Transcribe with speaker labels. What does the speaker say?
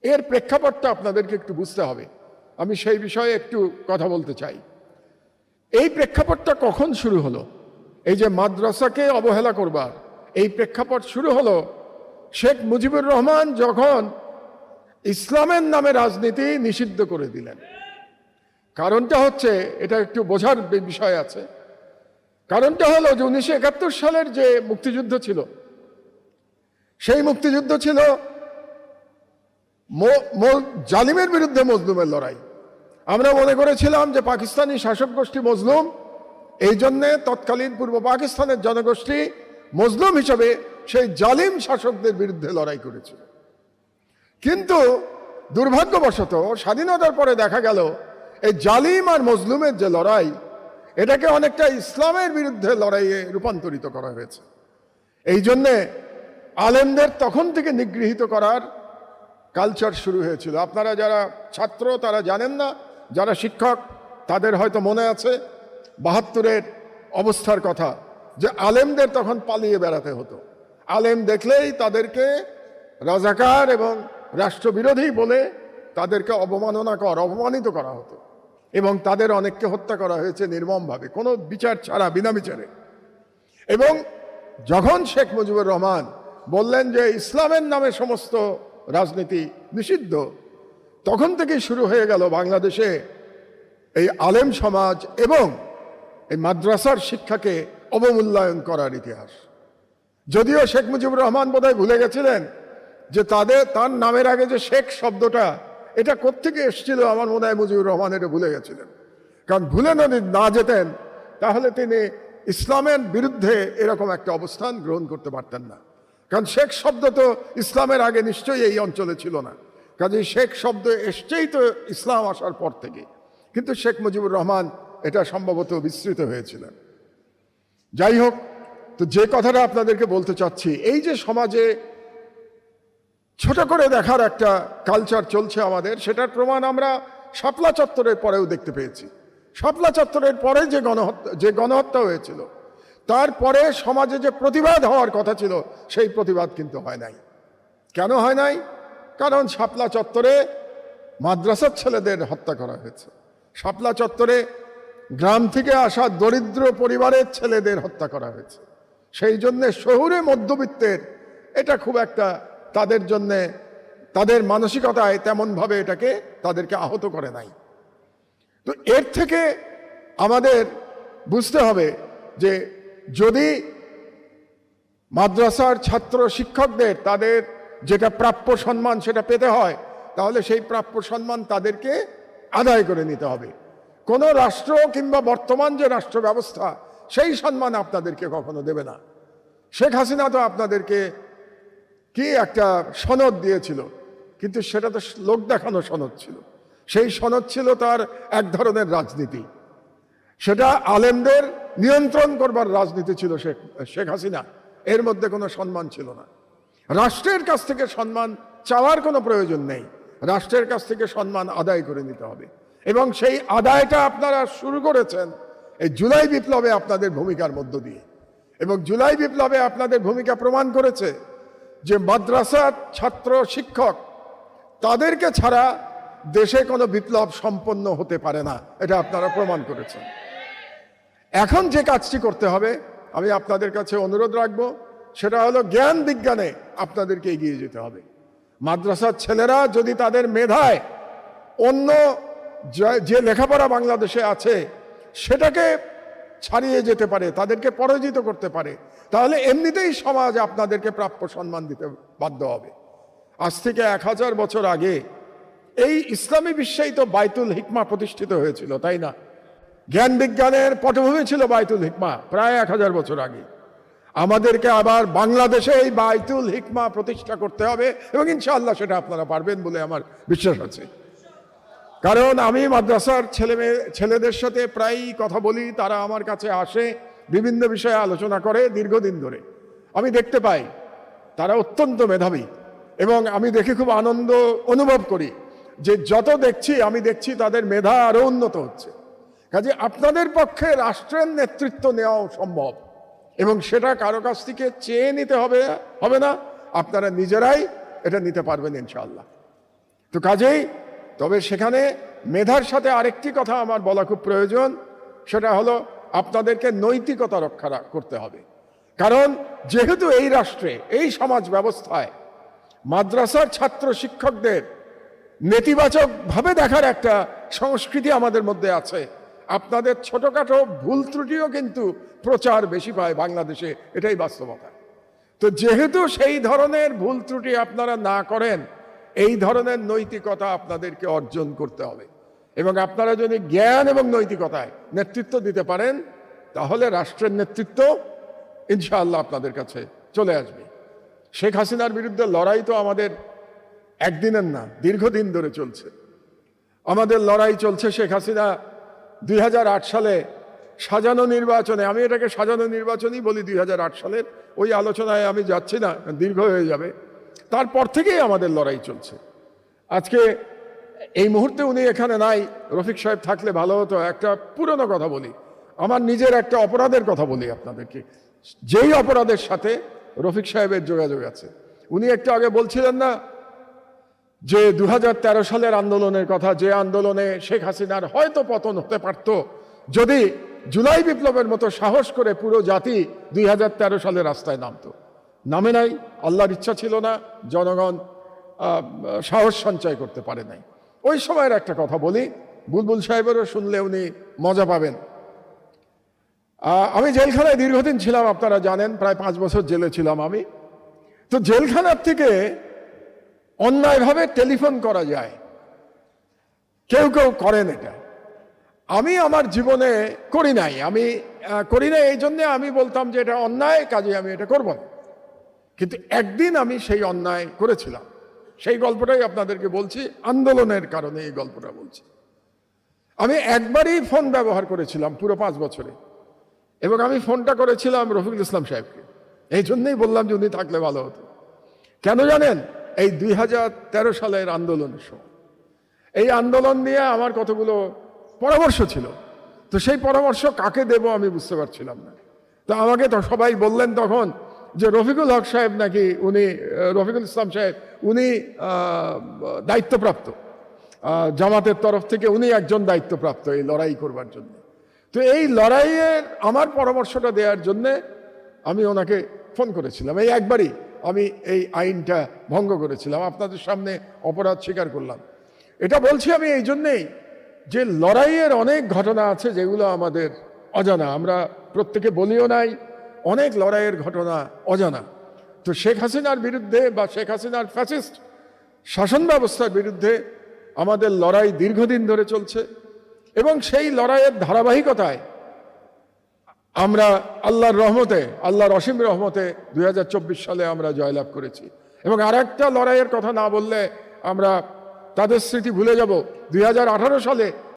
Speaker 1: এর প্রেক্ষাপটটা আপনাদেরকে একটু বুঝতে হবে। আমি সেই বিষয়ে একটু কথা বলতে চাই। এই প্রেক্ষাপটটা কখন শুরু হলো? এই যে মাদ্রাসাকে অবহেলা করবার এই প্রেক্ষাপট শুরু হলো শেখ মুজিবুর রহমান যখন ইসলামের নামে রাজনীতি নিষিদ্ধ করে দিলেন। কারণটা হচ্ছে, এটা একটু বোঝার বিষয় আছে। কারণটা হলো যে 1971 সালের যে মুক্তিযুদ্ধ ছিল, সেই মুক্তিযুদ্ধ ছিল জালিমের বিরুদ্ধে মজলুমের লড়াই। আমরা মনে করেছিলাম যে পাকিস্তানি শাসক গোষ্ঠী মজলুম, এই জন্যে তৎকালীন পূর্ব পাকিস্তানের জনগোষ্ঠী মজলুম হিসেবে সেই জালিম শাসকদের বিরুদ্ধে লড়াই করেছিল। কিন্তু দুর্ভাগ্যবশত স্বাধীনতার পরে দেখা গেল এই জালিম আর মজলুমের যে লড়াই, এটাকে অনেকটা ইসলামের বিরুদ্ধে লড়াইয়ে রূপান্তরিত করা হয়েছে। এই জন্যে আলেমদের তখন থেকে নিগৃহীত করার কালচার শুরু হয়েছিল। আপনারা যারা ছাত্র তারা জানেন না, যারা শিক্ষক তাদের হয়তো মনে আছে 72-এর অবস্থার কথা, যে আলেমদের তখন পালিয়ে বেড়াতে হতো। আলেম দেখলেই তাদেরকে রাজাকার এবং রাষ্ট্রবিরোধী বলে তাদেরকে অপমানিত করা হতো এবং তাদের অনেককে হত্যা করা হয়েছে নির্মমভাবে, কোনো বিচার ছাড়া, বিনা বিচারে। এবং যখন শেখ মুজিবুর রহমান বললেন যে ইসলামের নামে সমস্ত রাজনীতি নিষিদ্ধ, তখন থেকেই শুরু হয়ে গেল বাংলাদেশে এই আলেম সমাজ এবং এই মাদ্রাসার শিক্ষাকে অবমূল্যায়ন করার ইতিহাস। যদিও শেখ মুজিবুর রহমান বোধহয় ভুলে গেছিলেন যে তার নামের আগে যে শেখ শব্দটা, এটা কোত্থেকে এসেছিল, আমার মনে হয় মুজিবুর রহমান এটা ভুলে গেছিলেন। কারণ ভুলে না যেতেন তাহলে তিনি ইসলামের বিরুদ্ধে এরকম একটা অবস্থান গ্রহণ করতে পারতেন না। কারণ শেখ শব্দ তো ইসলামের আগে নিশ্চয়ই এই অঞ্চলে ছিল না, কাজেই শেখ শব্দ এসছেই তো ইসলাম আসার পর থেকে। কিন্তু শেখ মুজিবুর রহমান এটা সম্ভবত বিস্মৃত হয়েছিলেন। যাই হোক, তো যে কথাটা আপনাদেরকে বলতে চাচ্ছি, এই যে সমাজে ছোট করে দেখার একটা কালচার চলছে আমাদের, সেটার প্রমাণ আমরা শাপলা চত্বরের পরেও দেখতে পেয়েছি। শাপলা চত্বরের পরে যে গণহত্যা হয়েছিল, তারপরে সমাজে যে প্রতিবাদ হওয়ার কথা ছিল, সেই প্রতিবাদ কিন্তু হয় নাই। কেন হয় নাই? কারণ শাপলা চত্বরে মাদ্রাসার ছেলেদের হত্যা করা হয়েছে, শাপলা চত্বরে গ্রাম থেকে আসা দরিদ্র পরিবারের ছেলেদের হত্যা করা হয়েছে। সেই জন্যে শহুরে মধ্যবিত্তের এটা খুব একটা তাদের জন্যে, তাদের মানসিকতায় তেমনভাবে তাদেরকে আহত করে নাই। তো এর থেকে আমাদের বুঝতে হবে যে যদি মাদ্রাসার ছাত্র শিক্ষকদের তাদের যেটা প্রাপ্য সম্মান সেটা পেতে হয়, তাহলে সেই প্রাপ্য সম্মান তাদেরকে আদায় করে নিতে হবে। কোনো রাষ্ট্র কিংবা বর্তমান যে রাষ্ট্র ব্যবস্থা, সেই সম্মান আপনাদেরকে কখনো দেবে না। শেখ হাসিনা তো আপনাদেরকে কি একটা সনদ দিয়েছিল, কিন্তু সেটা তো লোক দেখানো সনদ ছিল। সেই সনদ ছিল তার এক ধরনের রাজনীতি, সেটা আলেমদের নিয়ন্ত্রণ করবার রাজনীতি ছিল শেখ হাসিনা। এর মধ্যে কোনো সম্মান ছিল না। রাষ্ট্রের কাছ থেকে সম্মান চাওয়ার কোনো প্রয়োজন নেই, রাষ্ট্রের কাছ থেকে সম্মান আদায় করে নিতে হবে। এবং সেই আদায়টা আপনারা শুরু করেছেন এই জুলাই বিপ্লবে আপনাদের ভূমিকার মধ্য দিয়ে। এবং জুলাই বিপ্লবে আপনাদের ভূমিকা প্রমাণ করেছে যে মাদ্রাসার ছাত্র শিক্ষক তাদেরকে ছাড়া দেশে কোনো বিপ্লব সম্পন্ন হতে পারে না, এটা আপনারা প্রমাণ করেছেন। এখন যে কাজটি করতে হবে, আমি আপনাদের কাছে অনুরোধ রাখবো, সেটা হলো জ্ঞান বিজ্ঞানে আপনাদেরকে এগিয়ে যেতে হবে। মাদ্রাসার ছেলেরা যদি তাদের মেধায় অন্য যে লেখাপড়া বাংলাদেশে আছে সেটাকে ছাড়িয়ে যেতে পারে, তাদেরকে পরাজিত করতে পারে, তাহলে এমনিতেই সমাজ আপনাদেরকে প্রাপ্য সম্মান দিতে বাধ্য হবে। আজ থেকে 1000 বছর আগে এই ইসলামী বিশ্বেই তো বাইতুল হিকমা প্রতিষ্ঠিত হয়েছিল, তাই না? জ্ঞান বিজ্ঞানের পটভূমি ছিল বাইতুল হিকমা প্রায় 1000 বছর আগে। আমাদেরকে আবার বাংলাদেশে এই বাইতুল হিকমা প্রতিষ্ঠা করতে হবে এবং ইনশাআল্লাহ সেটা আপনারা পারবেন বলে আমার বিশ্বাস আছে। কারণ আমি মাদ্রাসার ছেলেদের সাথে প্রায়ই কথা বলি, তারা আমার কাছে আসে, বিভিন্ন বিষয়ে আলোচনা করে দীর্ঘদিন ধরে। আমি দেখতে পাই তারা অত্যন্ত মেধাবী এবং আমি দেখে খুব আনন্দ অনুভব করি যে যত আমি দেখছি তাদের মেধা আরও উন্নত হচ্ছে। কাজে আপনাদের পক্ষে রাষ্ট্রের নেতৃত্ব নেওয়াও সম্ভব এবং সেটা কারো কাছ থেকে চেয়ে নিতে হবে না, আপনারা নিজেরাই এটা নিতে পারবেন ইনশাআল্লাহ। তো কাজেই তবে সেখানে মেধার সাথে আরেকটি কথা আমার বলা খুব প্রয়োজন, সেটা হলো আপনাদেরকে নৈতিকতা রক্ষা করতে হবে। কারণ যেহেতু এই রাষ্ট্রে, এই সমাজ ব্যবস্থায় মাদ্রাসার ছাত্র শিক্ষকদের নেতিবাচকভাবে দেখার একটা সংস্কৃতি আমাদের মধ্যে আছে, আপনাদের ছোটখাটো ভুল ত্রুটিও কিন্তু প্রচার বেশি পায় বাংলাদেশে, এটাই বাস্তবতা। তো যেহেতু সেই ধরনের ভুল ত্রুটি আপনারা না করেন, এই ধরনের নৈতিকতা আপনাদেরকে অর্জন করতে হবে। এবং আপনারা যদি জ্ঞান এবং নৈতিকতায় নেতৃত্ব দিতে পারেন, তাহলে রাষ্ট্রের নেতৃত্ব ইনশাআল্লাহ আপনাদের কাছে চলে আসবে। শেখ হাসিনার বিরুদ্ধে লড়াই তো আমাদের একদিনের না, দীর্ঘদিন ধরে চলছে। আমাদের লড়াই চলছে। শেখ হাসিনা 2008 সালে সাজানো নির্বাচনে, আমি এটাকে সাজানো নির্বাচনই বলি, 2008 সালের ওই আলোচনায় আমি যাচ্ছি না, দীর্ঘ হয়ে যাবে। তারপর থেকেই আমাদের লড়াই চলছে। আজকে এই মুহূর্তে উনি এখানে নাই, রফিক সাহেব থাকলে ভালো হতো। একটা পুরনো কথা বলি, আমার নিজের একটা অপরাধের কথা বলি আপনাদেরকে, যেই অপরাধের সাথে রফিক সাহেবের যোগাযোগ আছে। উনি একটু আগে বলছিলেন না যে 2013 সালের আন্দোলনের কথা, যে আন্দোলনে শেখ হাসিনার হয়তো পতন হতে পারত যদি জুলাই বিপ্লবের মতো সাহস করে পুরো জাতি 2013 সালে রাস্তায় নামতো। নামে নাই, আল্লাহর ইচ্ছা ছিল না, জনগণ সাহস সঞ্চয় করতে পারে নাই। ওই সময়ের একটা কথা বলি, বুলবুল সাহেবেরও শুনলে উনি মজা পাবেন। আমি জেলখানায় দীর্ঘদিন ছিলাম, আপনারা জানেন, প্রায় 5 বছর জেলে ছিলাম আমি। তো জেলখানার থেকে অন্যায়ভাবে টেলিফোন করা যায়, কেউ কেউ করেন এটা। আমি আমার জীবনে করি নাই, এই জন্যে আমি বলতাম যে এটা অন্যায়, কাজে আমি এটা করব না। কিন্তু একদিন আমি সেই অন্যায় করেছিলাম, সেই গল্পটাই আপনাদেরকে বলছি, আন্দোলনের কারণে এই গল্পটা বলছি। আমি একবারই ফোন ব্যবহার করেছিলাম পুরো 5 বছরে, এবং আমি ফোনটা করেছিলাম রফিকুল ইসলাম সাহেবকে। এই জন্যই বললাম যে উনি থাকলে ভালো হতো। কেন জানেন? এই 2013 সালের আন্দোলনের সময় এই আন্দোলন নিয়ে আমার কতগুলো পরামর্শ ছিল। তো সেই পরামর্শ কাকে দেব আমি বুঝতে পারছিলাম না। তো আমাকে তো সবাই বললেন তখন যে রফিকুল হক সাহেব নাকি, উনি রফিকুল ইসলাম সাহেব, উনি দায়িত্বপ্রাপ্ত, জামাতের তরফ থেকে উনি একজন দায়িত্বপ্রাপ্ত এই লড়াই করবার জন্য। তো এই লড়াইয়ের আমার পরামর্শটা দেওয়ার জন্যে আমি ওনাকে ফোন করেছিলাম। এই একবারই আমি এই আইনটা ভঙ্গ করেছিলাম, আপনাদের সামনে অপরাধ স্বীকার করলাম। এটা বলছি আমি এই জন্যেই যে লড়াইয়ের অনেক ঘটনা আছে যেগুলো আমাদের অজানা, আমরা প্রত্যেকে বলিও নাই, অনেক লড়াইয়ের ঘটনা অজানা। তো শেখ হাসিনার বিরুদ্ধে বা শেখ হাসিনার ফ্যাসিস্ট শাসন ব্যবস্থার বিরুদ্ধে আমাদের লড়াই দীর্ঘদিন ধরে চলছে, এবং সেই লড়াইয়ের ধারাবাহিকতায় আমরা আল্লাহর রহমতে, আল্লাহর অসীম রহমতে 2024 সালে আমরা জয়লাভ করেছি। এবং আর একটা লড়াইয়ের কথা না বললে আমরা তাদের স্মৃতি ভুলে যাব। 2018 সালে